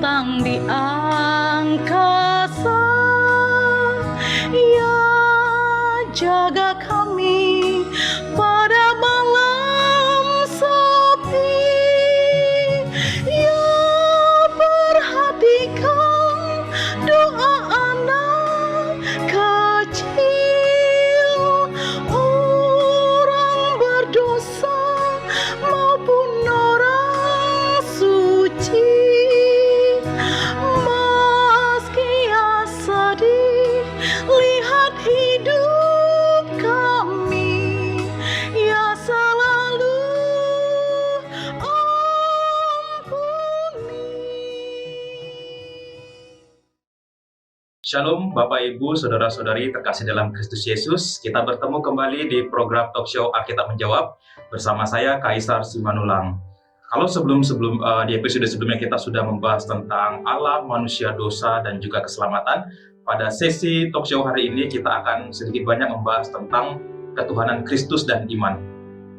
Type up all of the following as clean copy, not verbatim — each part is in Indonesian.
terbang di angkasa, ya jaga kami pada malam sepi, ya perhatikan doa anak kecil, orang berdosa maupun orang suci. Meski ia sedih, lihat hidup kami, ia selalu ampuni. Shalom Bapak Ibu, Saudara-saudari terkasih dalam Kristus Yesus. Kita bertemu kembali di program talk show Alkitab Menjawab bersama saya Kaisar Simanulang. Kalau di episode sebelumnya kita sudah membahas tentang Allah, manusia, dosa, dan juga keselamatan. Pada sesi talk show hari ini kita akan sedikit banyak membahas tentang ketuhanan Kristus dan iman.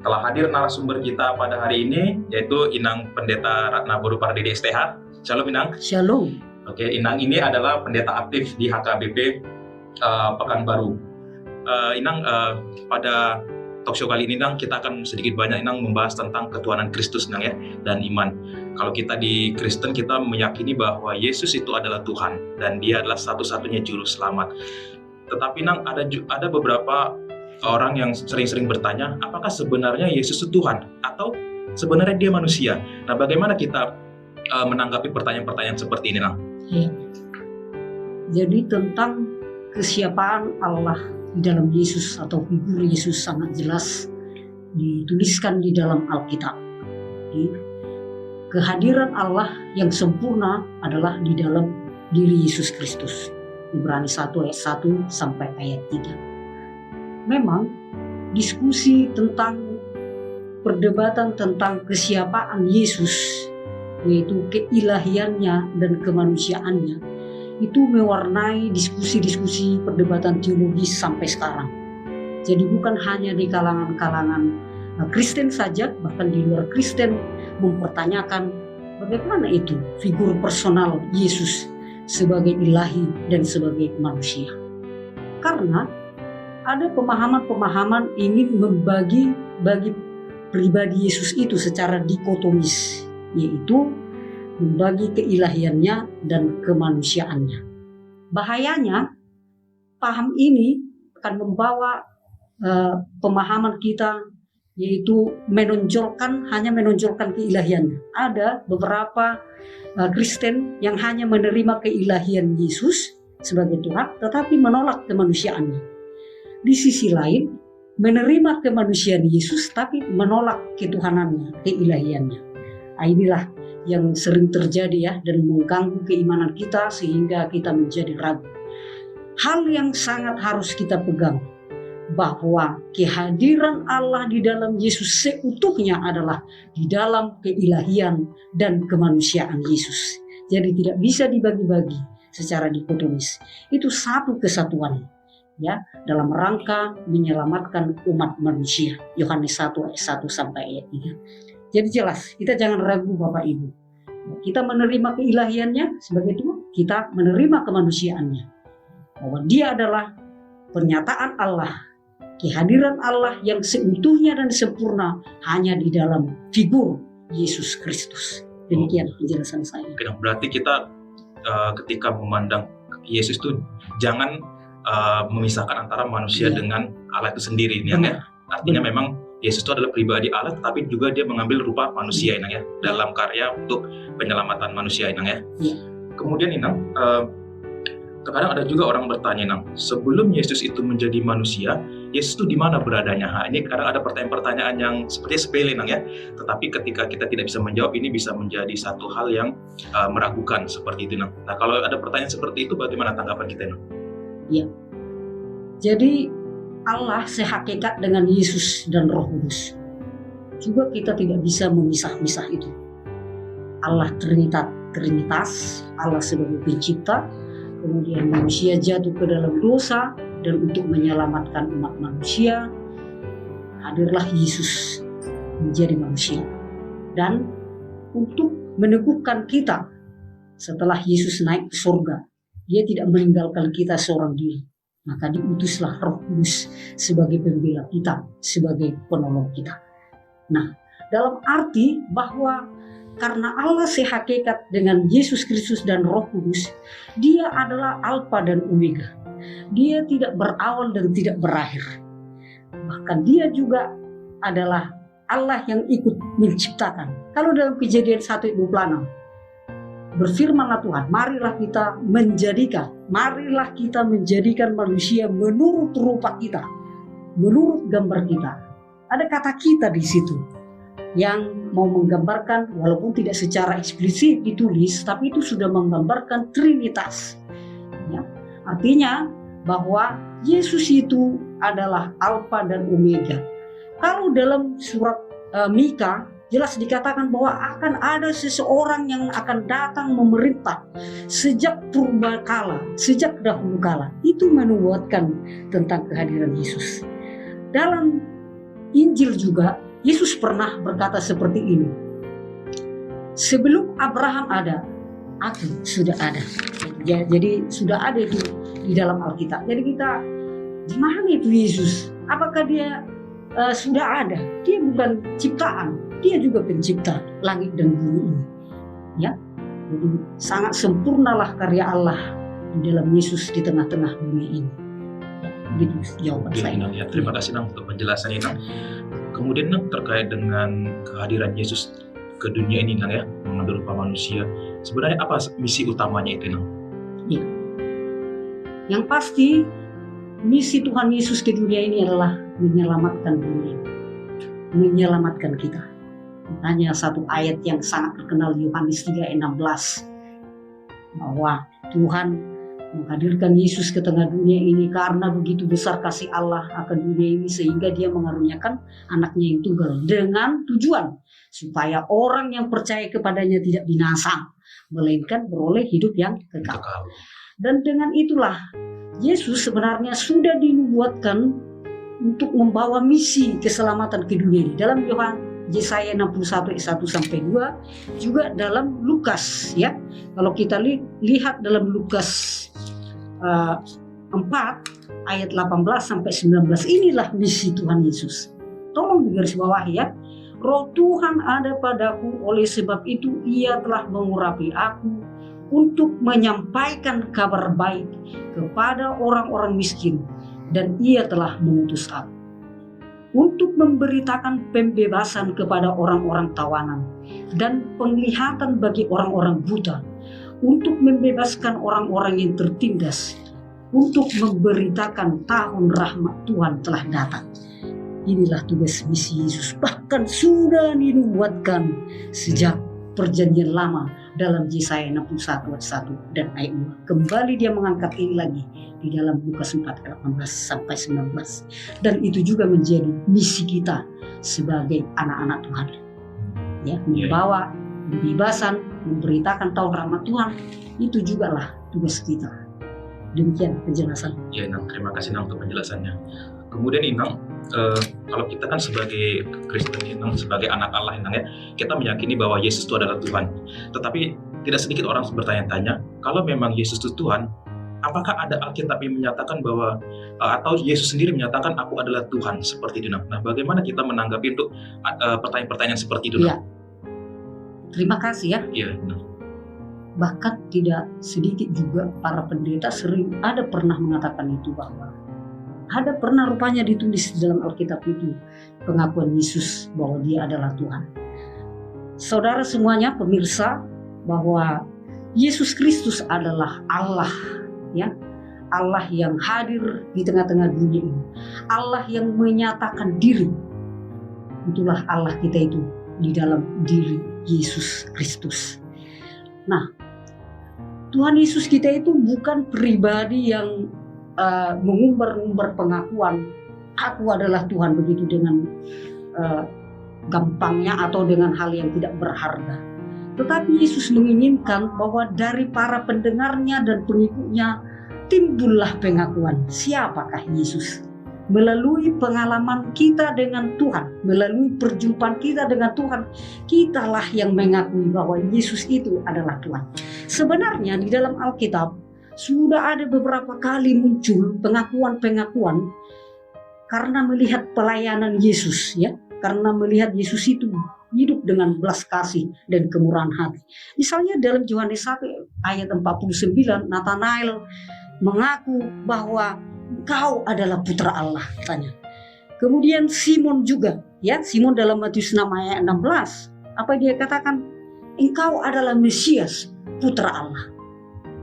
Telah hadir narasumber kita pada hari ini, yaitu Inang Pendeta Ratna Boru Pardede STH. Shalom Inang. Shalom. Oke, Inang ini adalah pendeta aktif di HKBP Pekanbaru. Inang, pada talk show kali ini Inang, kita akan sedikit banyak Inang membahas tentang ketuhanan Kristus Inang ya, dan iman. Kalau kita di Kristen, kita meyakini bahwa Yesus itu adalah Tuhan dan Dia adalah satu-satunya juru selamat. Tetapi Inang, ada beberapa orang yang sering-sering bertanya, apakah sebenarnya Yesus itu Tuhan atau sebenarnya Dia manusia? Nah, bagaimana kita menanggapi pertanyaan-pertanyaan seperti ini Inang? Ya. Jadi tentang kesiapaan Allah di dalam Yesus atau figur Yesus sangat jelas dituliskan di dalam Alkitab. Jadi, kehadiran Allah yang sempurna adalah di dalam diri Yesus Kristus. Ibrani 1 ayat 1 sampai ayat 3. Memang diskusi tentang perdebatan tentang kesiapaan Yesus, yaitu keilahiannya dan kemanusiaannya, itu mewarnai diskusi-diskusi perdebatan teologis sampai sekarang. Jadi bukan hanya di kalangan-kalangan Kristen saja, bahkan di luar Kristen mempertanyakan bagaimana itu figur personal Yesus sebagai ilahi dan sebagai manusia. Karena ada pemahaman-pemahaman ingin bagi pribadi Yesus itu secara dikotomis, yaitu membagi keilahiannya dan kemanusiaannya. Bahayanya, paham ini akan membawa pemahaman kita, yaitu hanya menonjolkan keilahiannya. Ada beberapa Kristen yang hanya menerima keilahian Yesus sebagai Tuhan, tetapi menolak kemanusiaannya. Di sisi lain, menerima kemanusiaan Yesus, tapi menolak ketuhanannya, keilahiannya. Inilah yang sering terjadi ya, dan mengganggu keimanan kita sehingga kita menjadi ragu. Hal yang sangat harus kita pegang, bahwa kehadiran Allah di dalam Yesus seutuhnya adalah di dalam keilahian dan kemanusiaan Yesus. Jadi tidak bisa dibagi-bagi secara dikotomis. Itu satu kesatuan ya, dalam rangka menyelamatkan umat manusia. Yohanes 1 ayat 1 sampai ayat 3. Jadi jelas, kita jangan ragu Bapak Ibu. Kita menerima keilahiannya sebagai Tuhan, kita menerima kemanusiaannya. Bahwa Dia adalah pernyataan Allah, kehadiran Allah yang seutuhnya dan sempurna hanya di dalam figur Yesus Kristus. Demikian penjelasan saya. Berarti kita ketika memandang Yesus itu jangan memisahkan antara manusia dengan Allah itu sendiri, ya. Artinya memang Yesus itu adalah pribadi Allah, tetapi juga Dia mengambil rupa manusia, Inang ya, dalam karya untuk penyelamatan manusia, Inang ya. Kemudian Inang, terkadang ada juga orang bertanya, Inang, sebelum Yesus itu menjadi manusia, Yesus itu di mana beradanya? Ini kadang ada pertanyaan-pertanyaan yang seperti sepele, Inang ya, tetapi ketika kita tidak bisa menjawab, ini bisa menjadi satu hal yang meragukan seperti itu, Inang. Nah, kalau ada pertanyaan seperti itu, bagaimana tanggapan kita, Inang? Ya, jadi Allah sehakikat dengan Yesus dan Roh Kudus. Juga kita tidak bisa memisah-misah itu. Allah Trinitas, Allah sebagai pencipta, kemudian manusia jatuh ke dalam dosa, dan untuk menyelamatkan umat manusia, hadirlah Yesus menjadi manusia. Dan untuk meneguhkan kita setelah Yesus naik ke surga, dia tidak meninggalkan kita seorang diri. Maka diutuslah Roh Kudus sebagai pembela kita, sebagai penolong kita. Nah, dalam arti bahwa karena Allah sehakikat dengan Yesus Kristus dan Roh Kudus, dia adalah Alfa dan Omega. Dia tidak berawal dan tidak berakhir. Bahkan dia juga adalah Allah yang ikut menciptakan. Kalau dalam Kejadian 1:26, berfirmanlah Tuhan, marilah kita menjadikan manusia menurut rupa kita, menurut gambar kita. Ada kata kita di situ yang mau menggambarkan, walaupun tidak secara eksplisit ditulis, tapi itu sudah menggambarkan Trinitas. Ya, artinya bahwa Yesus itu adalah Alfa dan Omega. Kalau dalam surat Mika jelas dikatakan bahwa akan ada seseorang yang akan datang memerintah sejak purbakala, sejak dahulu kala. Itu menubuatkan tentang kehadiran Yesus. Dalam Injil juga Yesus pernah berkata seperti ini. Sebelum Abraham ada, aku sudah ada. Jadi sudah ada itu di dalam Alkitab. Jadi kita, gimana itu Yesus? Apakah dia sudah ada? Dia bukan ciptaan, dia juga pencipta langit dan bumi ini. Ya, jadi sangat sempurnalah karya Allah di dalam Yesus di tengah-tengah bumi ini. Ya, begitu jawaban saya. Ya, terima kasih Nang untuk penjelasannya Nang. Kemudian Nang, terkait dengan kehadiran Yesus ke dunia ini Nang ya, mengambil rupa manusia. Sebenarnya apa misi utamanya itu Nang? Ya. Yang pasti misi Tuhan Yesus ke dunia ini adalah menyelamatkan dunia, menyelamatkan kita. Hanya satu ayat yang sangat terkenal, Yohanes 3:16, bahwa Tuhan menghadirkan Yesus ke tengah dunia ini karena begitu besar kasih Allah akan dunia ini, sehingga dia mengaruniakan anaknya yang tunggal dengan tujuan supaya orang yang percaya kepadanya tidak binasa, melainkan beroleh hidup yang kekal. Dan dengan itulah Yesus sebenarnya sudah dinubuatkan untuk membawa misi keselamatan ke dunia ini. Dalam Yesaya 61:1-2, juga dalam Lukas ya. Kalau kita lihat dalam Lukas 4 ayat 18-19, inilah misi Tuhan Yesus. Tolong digarisbawahi ya. Roh Tuhan ada padaku, oleh sebab itu Ia telah mengurapi aku untuk menyampaikan kabar baik kepada orang-orang miskin, dan Ia telah mengutus aku untuk memberitakan pembebasan kepada orang-orang tawanan dan penglihatan bagi orang-orang buta, untuk membebaskan orang-orang yang tertindas, untuk memberitakan tahun rahmat Tuhan telah datang. Inilah tugas misi Yesus, bahkan sudah dinubuatkan sejak perjanjian lama dalam Yesaya 61:1 dan ayat 2. Kembali dia mengangkat ini lagi di dalam Lukas 4:18-19. Dan itu juga menjadi misi kita sebagai anak-anak Tuhan. Ya, membawa kebebasan, memberitakan tahun rahmat Tuhan, itu juga lah tugas kita. Demikian penjelasan. Ya, Nang, terima kasih Nang untuk penjelasannya. Kemudian Nang, kalau kita kan sebagai Kristen Nang, sebagai anak Allah Nang ya, kita meyakini bahwa Yesus itu adalah Tuhan. Tetapi tidak sedikit orang bertanya-tanya, kalau memang Yesus itu Tuhan, apakah ada Alkitab yang menyatakan bahwa atau Yesus sendiri menyatakan aku adalah Tuhan seperti itu Nang? Nah, bagaimana kita menanggapi untuk pertanyaan-pertanyaan seperti itu Nang? Ya. Terima kasih ya. Iya, Nang. Bahkan tidak sedikit juga para pendeta sering pernah mengatakan itu, bahwa ada pernah rupanya ditulis di dalam Alkitab itu pengakuan Yesus bahwa dia adalah Tuhan. Saudara semuanya, pemirsa, bahwa Yesus Kristus adalah Allah, ya, Allah yang hadir di tengah-tengah dunia ini, Allah yang menyatakan diri. Itulah Allah kita itu di dalam diri Yesus Kristus. Nah, Tuhan Yesus kita itu bukan pribadi yang mengumbar-umbar pengakuan aku adalah Tuhan begitu dengan gampangnya atau dengan hal yang tidak berharga. Tetapi Yesus menginginkan bahwa dari para pendengarnya dan pengikutnya timbullah pengakuan siapakah Yesus. melalui pengalaman kita dengan Tuhan, melalui perjumpaan kita dengan Tuhan, kitalah yang mengakui bahwa Yesus itu adalah Tuhan. Sebenarnya di dalam Alkitab sudah ada beberapa kali muncul pengakuan-pengakuan karena melihat pelayanan Yesus, ya, karena melihat Yesus itu hidup dengan belas kasih dan kemurahan hati. Misalnya dalam Yohanes 1 ayat 49, Nathanael mengaku bahwa Engkau adalah putra Allah, katanya. Kemudian Simon juga, ya, Simon dalam Matius 6 ayat 16, apa dia katakan? Engkau adalah Mesias, putra Allah.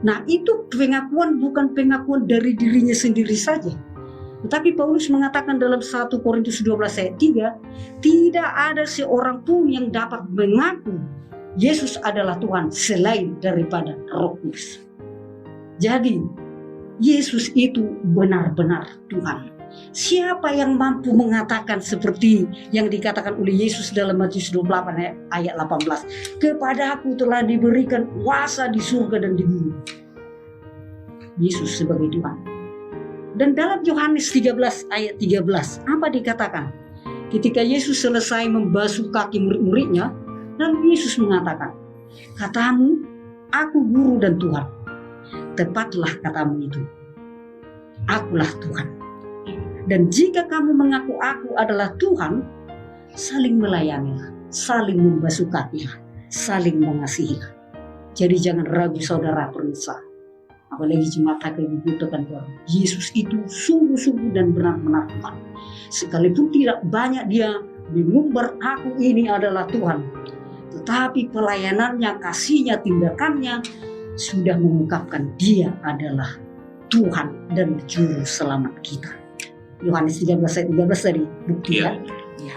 Nah, itu pengakuan bukan pengakuan dari dirinya sendiri saja. Tetapi Paulus mengatakan dalam 1 Korintus 12 ayat 3, tidak ada seorang pun yang dapat mengaku Yesus adalah Tuhan selain daripada Roh Kudus. Jadi Yesus itu benar-benar Tuhan. Siapa yang mampu mengatakan seperti yang dikatakan oleh Yesus dalam Matius 28 ayat 18, kepadaku telah diberikan kuasa di surga dan di bumi. Yesus sebagai Tuhan. Dan dalam Yohanes 13 ayat 13, apa dikatakan? Ketika Yesus selesai membasuh kaki murid-muridnya, lalu Yesus mengatakan, katamu, aku guru dan Tuhan. Tepatlah katamu itu, akulah Tuhan. Dan jika kamu mengaku aku adalah Tuhan, saling melayanilah, saling membasuh kakilah, saling mengasihilah. Jadi jangan ragu saudara pemirsa, apalagi jemaat HKBP dibutuhkan bahwa Yesus itu sungguh-sungguh dan benar-benar Tuhan. Sekalipun tidak banyak dia mengumbar aku ini adalah Tuhan, tetapi pelayanannya, kasihnya, tindakannya sudah mengungkapkan dia adalah Tuhan dan Juru Selamat kita. Yohanes 13 ayat 13 tadi bukti ya. Ya.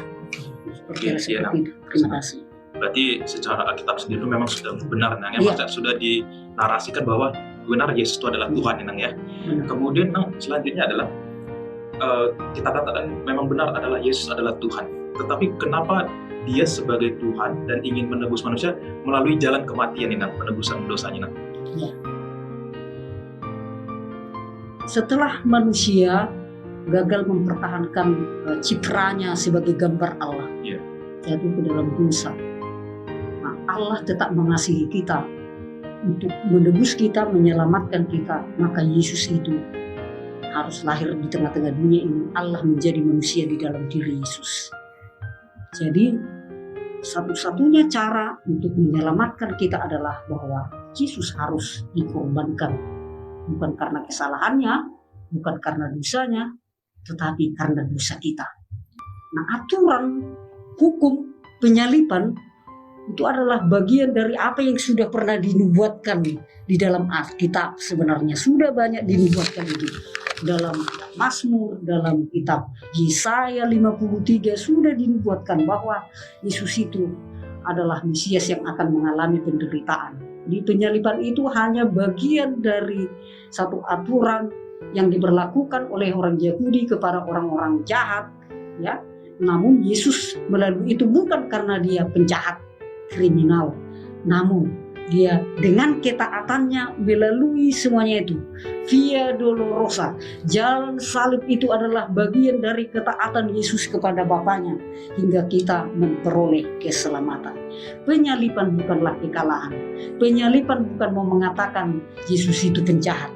Seperti itu. Terima kasih. Berarti secara Alkitab sendiri itu memang sudah benar, Nang, ya. Maksudnya sudah dinarasikan bahwa benar Yesus itu adalah Tuhan, Nang, ya. Kemudian, Nang, selanjutnya adalah kita katakan memang benar adalah Yesus adalah Tuhan. Tetapi kenapa dia sebagai Tuhan dan ingin menebus manusia melalui jalan kematian ini, Nang, penebusan dosanya, Nang? Ya. Setelah manusia gagal mempertahankan citranya sebagai gambar Allah, jatuh ke dalam dosa, nah, Allah tetap mengasihi kita untuk menebus kita, menyelamatkan kita. Maka Yesus itu harus lahir di tengah-tengah dunia ini. Allah menjadi manusia di dalam diri Yesus. Jadi satu-satunya cara untuk menyelamatkan kita adalah bahwa Yesus harus dikorbankan, bukan karena kesalahannya, bukan karena dosanya, tetapi karena dosa kita. Nah, aturan hukum penyaliban itu adalah bagian dari apa yang sudah pernah dinubuatkan di dalam Alkitab. Sebenarnya sudah banyak dinubuatkan itu dalam kitab Mazmur, dalam kitab Yesaya 53 sudah dinubuatkan bahwa Yesus itu adalah Mesias yang akan mengalami penderitaan. Di penyaliban itu hanya bagian dari satu aturan yang diberlakukan oleh orang Yahudi kepada orang-orang jahat, ya. Namun Yesus melalui itu bukan karena dia penjahat, kriminal, namun dia dengan ketaatannya melalui semuanya itu, via dolorosa, jalan salib itu adalah bagian dari ketaatan Yesus kepada Bapaknya hingga kita memperoleh keselamatan. Penyaliban bukanlah kekalahan, penyaliban bukan mau mengatakan Yesus itu penjahat,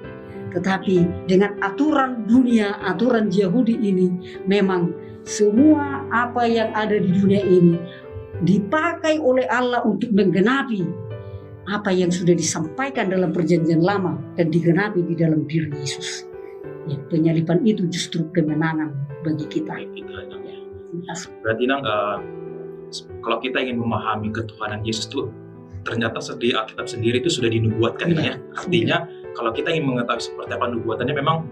tetapi dengan aturan dunia, aturan Yahudi ini, memang semua apa yang ada di dunia ini dipakai oleh Allah untuk menggenapi apa yang sudah disampaikan dalam perjanjian lama dan digenapi di dalam diri Yesus. Ya, penyaliban itu justru kemenangan bagi kita. Berarti, Nang, kalau kita ingin memahami ketuhanan Yesus itu ternyata di Alkitab sendiri itu sudah dinubuatkan, ya. Artinya kalau kita ingin mengetahui seperti apa nubuatannya, memang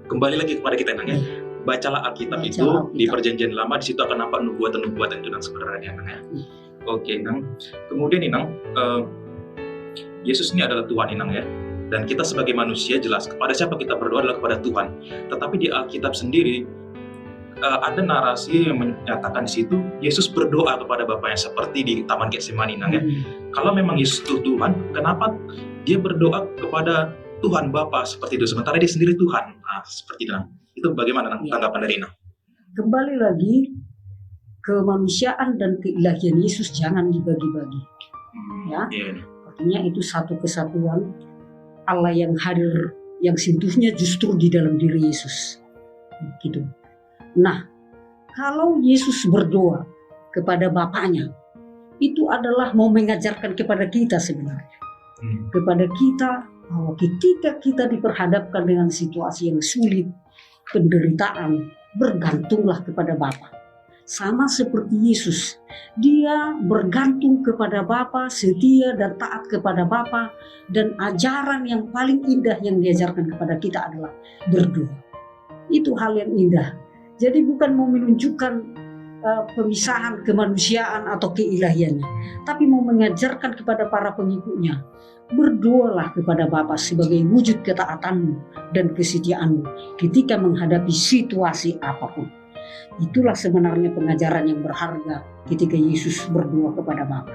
kembali lagi kepada kita, Nang, ya. Bacalah Alkitab itu di perjanjian lama, di situ akan nampak nubuatan-nubuatan itu, Nang, sebenarnya, Nang, ya. Oke, Nang. Kemudian nih, Nang, Yesus ini adalah Tuhan, Nang, ya. Dan kita sebagai manusia jelas kepada siapa kita berdoa adalah kepada Tuhan. Tetapi di Alkitab sendiri ada narasi yang menyatakan di situ Yesus berdoa kepada Bapaknya seperti di Taman Getsemani, Nang, ya. Kalau memang Yesus itu Tuhan, kenapa dia berdoa kepada Tuhan Bapa seperti itu, sementara dia sendiri Tuhan. Nah, seperti itu. Nang. Itu bagaimana Nang, Ya. tanggapan dari Nang? Kembali lagi, kemanusiaan dan keilahian Yesus jangan dibagi-bagi. Ya. Iya. Artinya itu satu kesatuan Allah yang hadir, yang sentuhnya justru di dalam diri Yesus. Gitu. Nah, kalau Yesus berdoa kepada Bapaknya, itu adalah mau mengajarkan kepada kita sebenarnya. Kepada kita bahwa ketika kita diperhadapkan dengan situasi yang sulit, penderitaan, bergantunglah kepada Bapa. Sama seperti Yesus, dia bergantung kepada Bapa, setia dan taat kepada Bapa, dan ajaran yang paling indah yang diajarkan kepada kita adalah berdoa. Itu hal yang indah. Jadi bukan mau menunjukkan pemisahan kemanusiaan atau keilahiannya, tapi mau mengajarkan kepada para pengikutnya, berdoalah kepada Bapa sebagai wujud ketaatanmu dan kesetiaanmu ketika menghadapi situasi apapun. Itulah sebenarnya pengajaran yang berharga ketika Yesus berdoa kepada Bapa.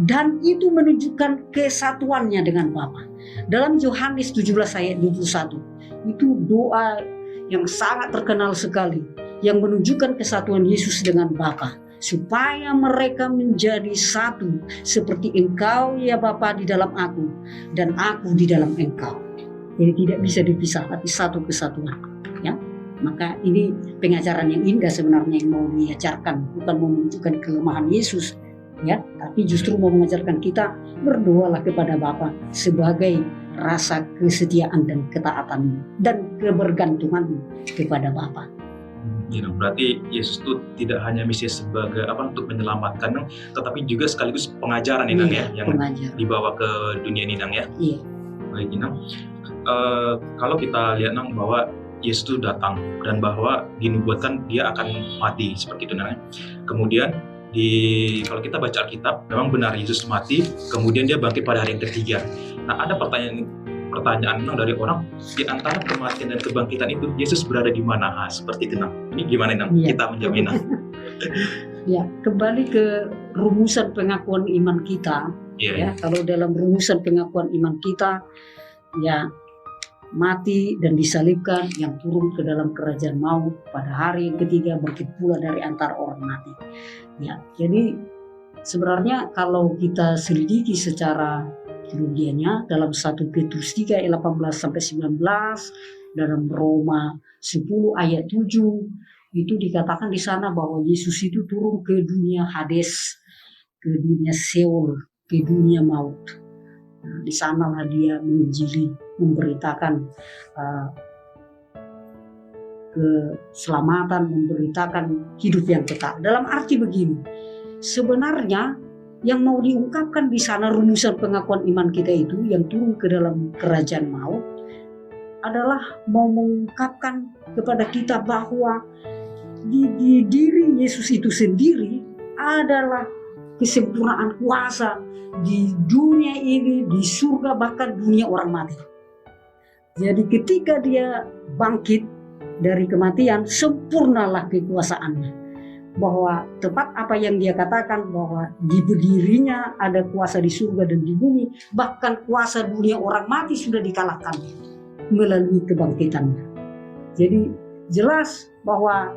Dan itu menunjukkan kesatuannya dengan Bapa. Dalam Yohanes 17 ayat 21, itu doa yang sangat terkenal sekali, yang menunjukkan kesatuan Yesus dengan Bapa, supaya mereka menjadi satu seperti Engkau ya Bapa di dalam aku dan aku di dalam Engkau. Jadi tidak bisa dipisah, tapi satu kesatuan. Ya, maka ini pengajaran yang indah sebenarnya yang mau diajarkan, bukan mau menunjukkan kelemahan Yesus, ya, tapi justru mau mengajarkan kita berdoalah kepada Bapa sebagai rasa kesetiaan dan ketaatan dan kebergantungan kepada Bapa. Berarti Yesus itu tidak hanya misi sebagai untuk menyelamatkan, tetapi juga sekaligus pengajaran ini, Nang, ya, yang dibawa ke dunia ini, Nang, ya. Iya. Baik, Nang. Kalau kita lihat, Nang, bahwa Yesus itu datang dan bahwa dinubuatkan dia akan mati seperti itu, Nang. Kemudian kalau kita baca Alkitab, memang benar Yesus mati, kemudian dia bangkit pada hari yang ketiga. Nah, ada pertanyaan Nang dari orang, di antara kematian dan kebangkitan itu Yesus berada di mana? Seperti itu, Nang. Ini gimana, Nang? Ya. Kita menjawabnya, Nang. Ya, kembali ke rumusan pengakuan iman kita. Yeah. Ya, kalau dalam rumusan pengakuan iman kita, ya, mati dan disalibkan, yang turun ke dalam kerajaan maut pada hari yang ketiga, bangkit pula dari antara orang mati. Ya, jadi sebenarnya kalau kita selidiki secara teologianya dalam 1 Petrus 3 ayat 18-19, dalam Roma 10 ayat 7, itu dikatakan di sana bahwa Yesus itu turun ke dunia Hades, ke dunia Seol, ke dunia maut. Nah, di sanalah dia menginjili, memberitakan keselamatan, memberitakan hidup yang kekal. Dalam arti begini, sebenarnya yang mau diungkapkan di sana rumusan pengakuan iman kita itu yang turun ke dalam kerajaan maut adalah mau mengungkapkan kepada kita bahwa di diri Yesus itu sendiri adalah kesempurnaan kuasa di dunia ini, di surga, bahkan dunia orang mati. Jadi ketika dia bangkit dari kematian, sempurnalah kekuasaannya. Bahwa tepat apa yang dia katakan, bahwa di dirinya ada kuasa di surga dan di bumi, bahkan kuasa dunia orang mati sudah dikalahkan melalui kebangkitannya. Jadi jelas bahwa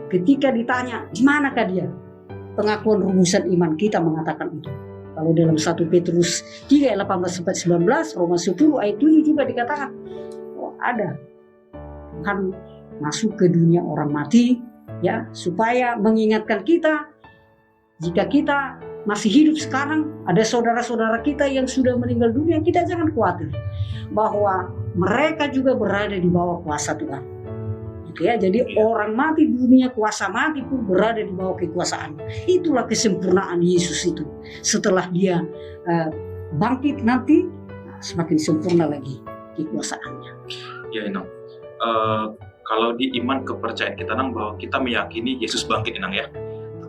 ketika ditanya di manakah dia, pengakuan rumusan iman kita mengatakan itu. Kalau dalam 1 Petrus 3 ayat 18-19, Roma 10 ayat 7 juga dikatakan, oh ada Tuhan masuk ke dunia orang mati, ya, supaya mengingatkan kita jika kita masih hidup sekarang, ada saudara-saudara kita yang sudah meninggal dunia, kita jangan khawatir bahwa mereka juga berada di bawah kuasa Tuhan. Ya, jadi orang mati di dunia, kuasa mati pun berada di bawah kekuasaannya. Itulah kesempurnaan Yesus itu. Setelah dia bangkit nanti, semakin sempurna lagi kekuasaannya. Ya, Nang. Kalau di iman kepercayaan kita, Nang, bahwa kita meyakini Yesus bangkit, Nang, ya.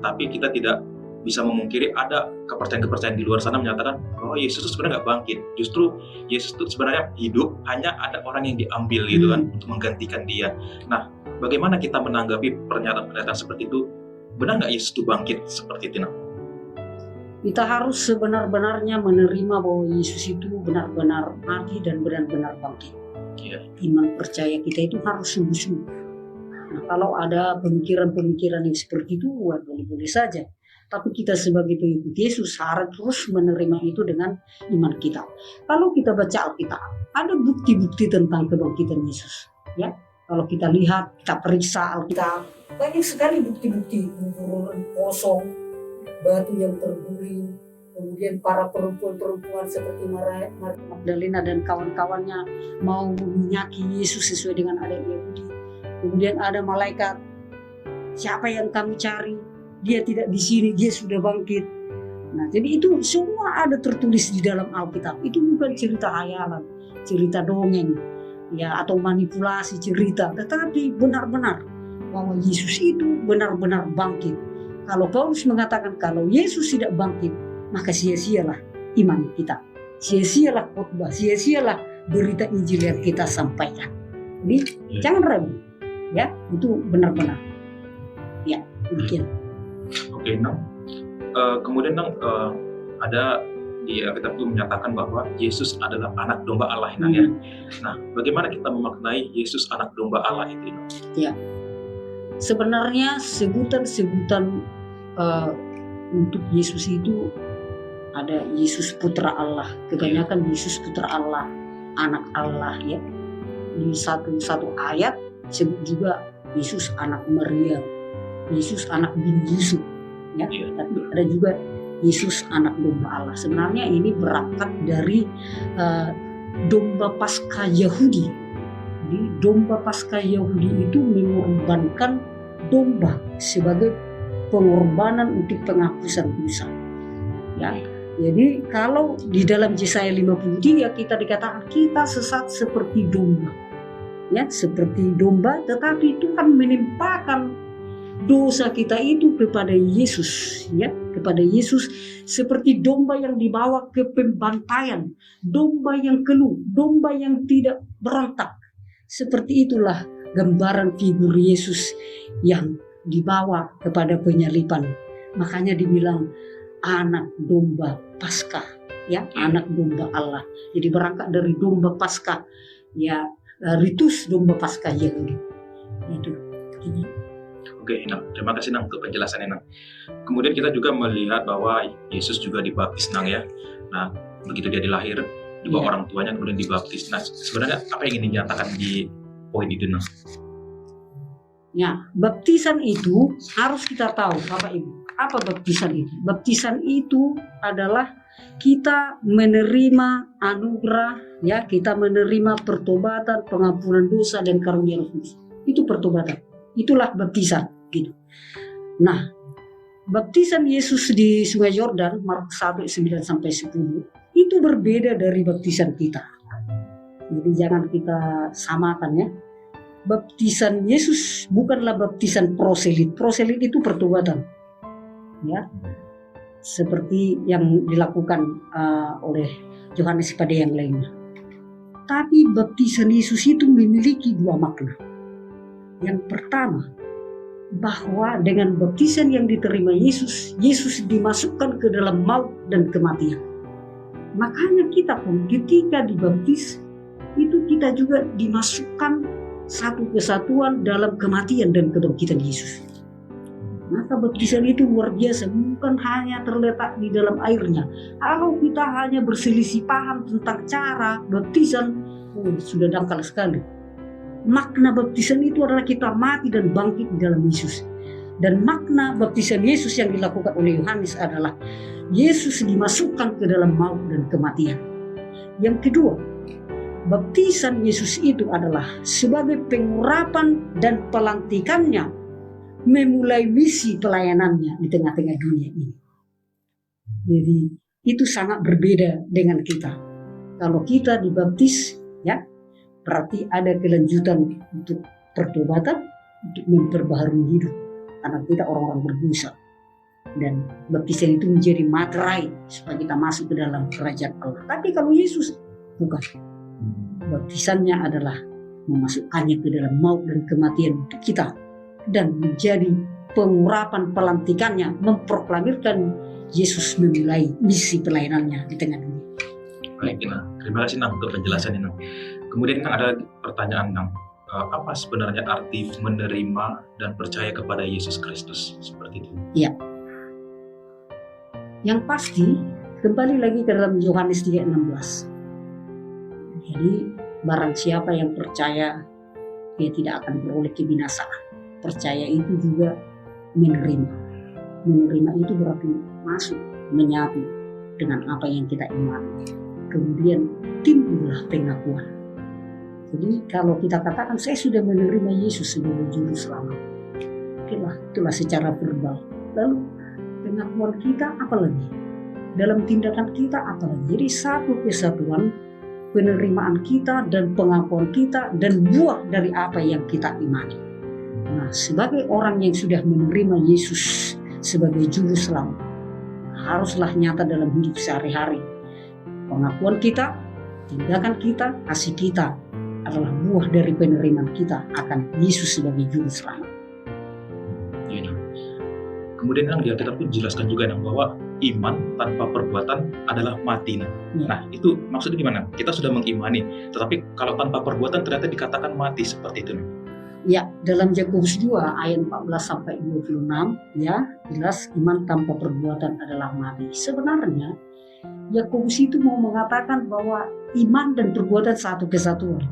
Tetapi kita tidak bisa memungkiri ada kepercayaan-kepercayaan di luar sana menyatakan bahwa Yesus itu sebenarnya nggak bangkit. Justru Yesus itu sebenarnya hidup, hanya ada orang yang diambil gitu kan untuk menggantikan dia. Nah, bagaimana kita menanggapi pernyataan-pernyataan seperti itu? Benar nggak Yesus itu bangkit seperti itu, Nang? Kita harus sebenar-benarnya menerima bahwa Yesus itu benar-benar mati dan benar-benar bangkit. Iya. Iman percaya kita itu harus sungguh-sungguh. Nah, kalau ada pemikiran-pemikiran yang seperti itu, boleh-boleh saja. Tapi kita sebagai pengikut Yesus harus terus menerima itu dengan iman kita. Kalau kita baca Alkitab, ada bukti-bukti tentang kebangkitan Yesus. Ya, kalau kita lihat, kita periksa Alkitab, banyak sekali bukti-bukti, kuburan kosong, batu yang terguling, kemudian para perempuan-perempuan seperti Maria Magdalena dan kawan-kawannya mau meminyaki Yesus sesuai dengan adat Yahudi. Kemudian ada malaikat, siapa yang kami cari? Dia tidak di sini, dia sudah bangkit. Nah, jadi itu semua ada tertulis di dalam Alkitab. Itu bukan cerita hayalan, cerita dongeng, ya, atau manipulasi cerita, tetapi benar-benar bahwa Yesus itu benar-benar bangkit. Kalau Paulus mengatakan kalau Yesus tidak bangkit, maka sia-sialah iman kita. Sia-sialah khotbah, sia-sialah berita Injil yang kita sampaikan. Jadi jangan ragu, ya, itu benar-benar. Ya, demikian. Oke, Nang. Kemudian Nang, ada di Alkitab itu menyatakan bahwa Yesus adalah anak domba Allah, Nang, ya. Nah, bagaimana kita memaknai Yesus anak domba Allah itu, Nang? Ya, sebenarnya sebutan-sebutan untuk Yesus itu ada Yesus putra Allah, kebanyakan Yesus putra Allah, anak Allah, ya. Di satu ayat sebut juga Yesus anak Maria, Yesus anak bin Yusuf, ya. Tapi ada juga Yesus anak domba Allah. Sebenarnya ini berangkat dari domba Paskah Yahudi. Jadi domba Paskah Yahudi itu mengorbankan domba sebagai pengorbanan untuk penghapusan dosa. Ya. Jadi kalau di dalam Yesaya 53 kita dikatakan kita sesat seperti domba. Ya, seperti domba, tetapi Tuhan menimpakan dosa kita itu kepada Yesus, ya, kepada Yesus seperti domba yang dibawa ke pembantaian, domba yang keluh, domba yang tidak berontak. Seperti itulah gambaran figur Yesus yang dibawa kepada penyaliban. Makanya dibilang anak domba Paskah, ya, anak domba Allah. Jadi berangkat dari domba Paskah, ya, ritus domba Paskah Yahudi. Itu. Oke, Nang. Terima kasih, Nang, untuk penjelasannya, Nang. Kemudian kita juga melihat bahwa Yesus juga dibaptis, Nang, ya. Nah, begitu dia dilahir, di bawah orang tuanya kemudian dibaptis. Nah, sebenarnya apa yang ingin dinyatakan di poin itu, Nang? Ya, baptisan itu harus kita tahu, Bapak Ibu. Apa baptisan itu? Baptisan itu adalah kita menerima anugerah, ya, kita menerima pertobatan, pengampunan dosa dan karunia Roh Kudus. Itu pertobatan. Itulah baptisan, gitu. Nah, baptisan Yesus di Sungai Yordan, Markus 1:9-10, itu berbeda dari baptisan kita. Jadi jangan kita samakan, ya. Baptisan Yesus bukanlah baptisan proselit. Proselit itu pertobatan, ya, seperti yang dilakukan oleh Yohanes pada yang lainnya. Tapi baptisan Yesus itu memiliki dua makna. Yang pertama, bahwa dengan baptisan yang diterima Yesus, Yesus dimasukkan ke dalam maut dan kematian. Makanya kita pun ketika dibaptis, itu kita juga dimasukkan satu kesatuan dalam kematian dan kebangkitan Yesus. Maka baptisan itu luar biasa, bukan hanya terletak di dalam airnya. Kalau kita hanya berselisih paham tentang cara baptisan, sudah dangkal sekali. Makna baptisan itu adalah kita mati dan bangkit di dalam Yesus. Dan makna baptisan Yesus yang dilakukan oleh Yohanes adalah Yesus dimasukkan ke dalam maut dan kematian. Yang kedua, baptisan Yesus itu adalah sebagai pengurapan dan pelantikannya memulai misi pelayanannya di tengah-tengah dunia ini. Jadi itu sangat berbeda dengan kita. Kalau kita dibaptis, ya, berarti ada kelanjutan untuk pertobatan, untuk memperbaharui hidup. Karena kita orang-orang berdosa. Dan baptisan itu menjadi materai supaya kita masuk ke dalam kerajaan Allah. Tapi kalau Yesus, bukan. Baptisannya adalah memasukkannya ke dalam maut dan kematian untuk kita. Dan menjadi pengurapan pelantikannya, memproklamirkan Yesus memulai misi pelayanannya di tengah dunia. Baik, Inang. Terima kasih, Nang, untuk penjelasan Inang. Kemudian Inang, ada pertanyaan, Nang. Apa sebenarnya arti menerima dan percaya kepada Yesus Kristus? Seperti itu. Ya. Yang pasti, kembali lagi ke dalam Yohanes 3:16. Jadi, barang siapa yang percaya, dia tidak akan beroleh kebinasaan. Percaya itu juga menerima. Menerima itu berarti masuk, menyatu dengan apa yang kita imani. Kemudian timbullah pengakuan. Jadi kalau kita katakan saya sudah menerima Yesus sebagai juru selamat, itulah secara verbal. Lalu pengakuan kita apalagi? Dalam tindakan kita apalagi? Jadi satu kesatuan penerimaan kita dan pengakuan kita dan buah dari apa yang kita imani. Nah, sebagai orang yang sudah menerima Yesus sebagai juru selamat, haruslah nyata dalam hidup sehari-hari. Pengakuan kita, tindakan kita, kasih kita adalah buah dari penerimaan kita akan Yesus sebagai juru selamat. Iya, Nang. Kemudian Nang, di Alkitab itu dijelaskan juga, Nang, bahwa iman tanpa perbuatan adalah mati, Nang. Ya. Nah, itu maksudnya gimana? Kita sudah mengimani, tetapi kalau tanpa perbuatan ternyata dikatakan mati, seperti itu, Nang. Ya, dalam Yakobus 2 ayat 14-26 ya, jelas iman tanpa perbuatan adalah mati. Sebenarnya Yakobus itu mau mengatakan bahwa iman dan perbuatan satu kesatuan.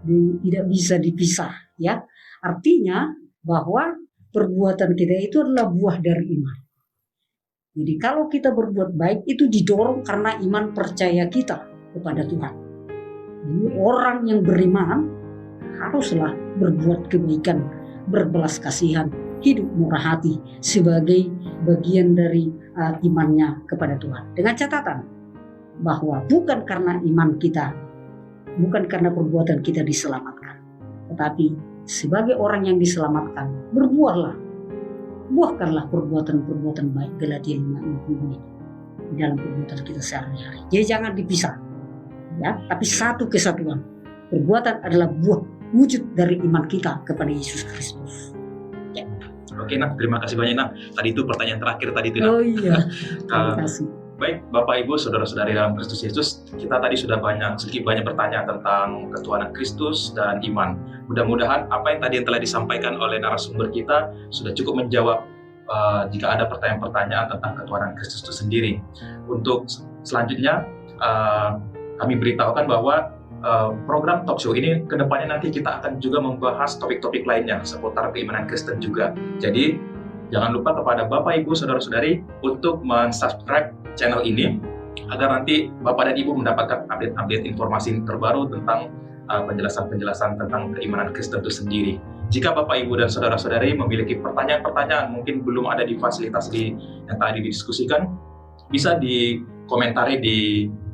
Tidak bisa dipisah, ya. Artinya bahwa perbuatan kita itu adalah buah dari iman. Jadi kalau kita berbuat baik itu didorong karena iman percaya kita kepada Tuhan. Jadi orang yang beriman haruslah berbuat kebaikan, berbelas kasihan, hidup murah hati sebagai bagian dari imannya kepada Tuhan. Dengan catatan bahwa bukan karena iman kita, bukan karena perbuatan kita diselamatkan, tetapi sebagai orang yang diselamatkan, buahkanlah perbuatan-perbuatan baik. Galatia 5:20 di dalam perbuatan kita sehari-hari. Jadi jangan dipisah, ya, tapi satu kesatuan. Perbuatan adalah buah wujud dari iman kita kepada Yesus Kristus. Ya. Oke, Nang, terima kasih banyak, Nang. Tadi itu pertanyaan terakhir tadi itu, Nang. Oh iya, terima kasih. Baik, Bapak Ibu, saudara-saudari dalam Kristus Yesus, kita tadi sudah sedikit banyak bertanya tentang ketuhanan Kristus dan iman. Mudah-mudahan apa yang tadi telah disampaikan oleh narasumber kita sudah cukup menjawab jika ada pertanyaan-pertanyaan tentang ketuhanan Kristus itu sendiri. Untuk selanjutnya, kami beritahukan bahwa program talk show ini kedepannya nanti kita akan juga membahas topik-topik lainnya seputar keimanan Kristen juga. Jadi jangan lupa kepada Bapak Ibu Saudara-saudari untuk mensubscribe channel ini agar nanti Bapak dan Ibu mendapatkan update-update informasi terbaru tentang penjelasan-penjelasan tentang keimanan Kristen itu sendiri. Jika Bapak Ibu dan Saudara-saudari memiliki pertanyaan-pertanyaan mungkin belum ada di fasilitas yang tadi didiskusikan, bisa dikomentari di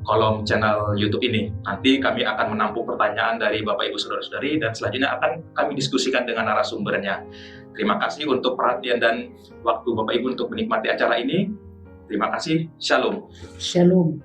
kolom channel YouTube ini. Nanti kami akan menampung pertanyaan dari Bapak Ibu Saudara-saudari dan selanjutnya akan kami diskusikan dengan narasumbernya. Terima kasih untuk perhatian dan waktu Bapak Ibu untuk menikmati acara ini. Terima kasih. Shalom. Shalom.